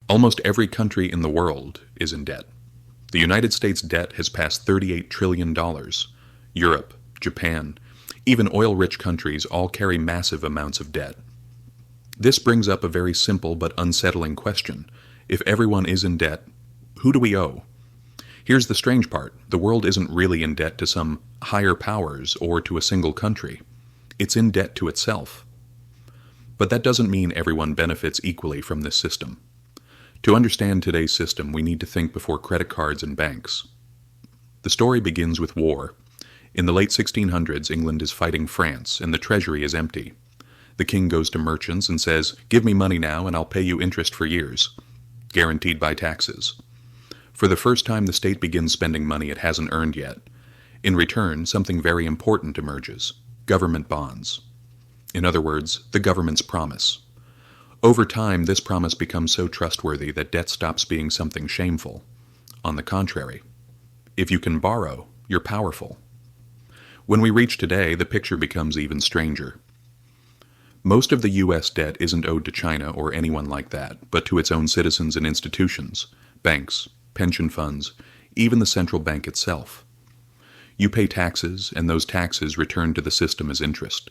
Almost every country in the world is in debt. The United States debt has passed $38 trillion. Europe, Japan, even oil-rich countries all carry massive amounts of debt. This brings up a very simple but unsettling question. If everyone is in debt, who do we owe? Here's the strange part. The world isn't really in debt to some higher powers or to a single country. It's in debt to itself. But that doesn't mean everyone benefits equally from this system. To understand today's system, we need to think before credit cards and banks. The story begins with war. In the late 1600s, England is fighting France, and the treasury is empty. The king goes to merchants and says, "Give me money now, and I'll pay you interest for years," guaranteed by taxes. For the first time, the state begins spending money it hasn't earned yet. In return, something very important emerges: government bonds. In other words, the government's promise. Over time, this promise becomes so trustworthy that debt stops being something shameful. On the contrary, if you can borrow, you're powerful. When we reach today, the picture becomes even stranger. Most of the U.S. debt isn't owed to China or anyone like that, but to its own citizens and institutions, banks, pension funds, even the central bank itself. You pay taxes, and those taxes return to the system as interest.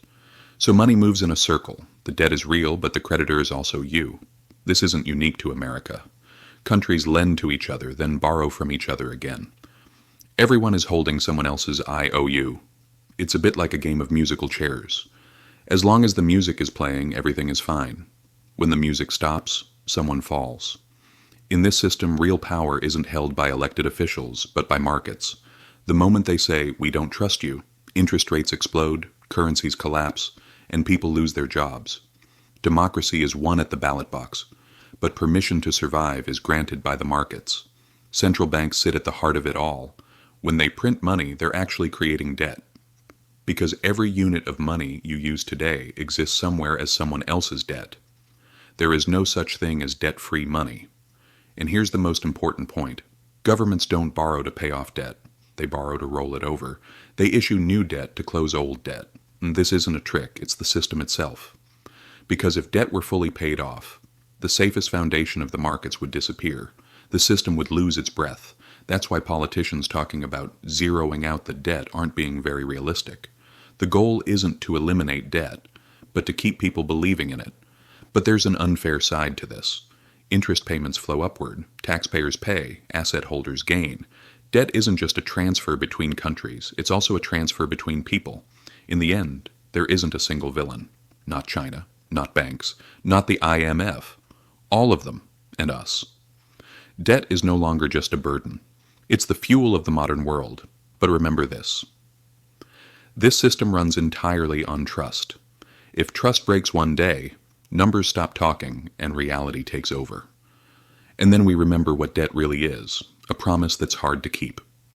So money moves in a circle. The debt is real, but the creditor is also you. This isn't unique to America. Countries lend to each other, then borrow from each other again. Everyone is holding someone else's IOU. It's a bit like a game of musical chairs. As long as the music is playing, everything is fine. When the music stops, someone falls. In this system, real power isn't held by elected officials, but by markets. The moment they say, "We don't trust you," interest rates explode, currencies collapse, and people lose their jobs. Democracy is won at the ballot box, but permission to survive is granted by the markets. Central banks sit at the heart of it all. When they print money, they're actually creating debt. Because every unit of money you use today exists somewhere as someone else's debt. There is no such thing as debt-free money. And here's the most important point. Governments don't borrow to pay off debt. They borrow to roll it over. They issue new debt to close old debt. And this isn't a trick, it's the system itself. Because if debt were fully paid off, the safest foundation of the markets would disappear. The system would lose its breath. That's why politicians talking about zeroing out the debt aren't being very realistic. The goal isn't to eliminate debt, but to keep people believing in it. But there's an unfair side to this. Interest payments flow upward, taxpayers pay, asset holders gain. Debt isn't just a transfer between countries, it's also a transfer between people. In the end, there isn't a single villain. Not China, not banks, not the IMF. All of them, and us. Debt is no longer just a burden. It's the fuel of the modern world. But remember this. This system runs entirely on trust. If trust breaks one day, numbers stop talking and reality takes over. And then we remember what debt really is, a promise that's hard to keep.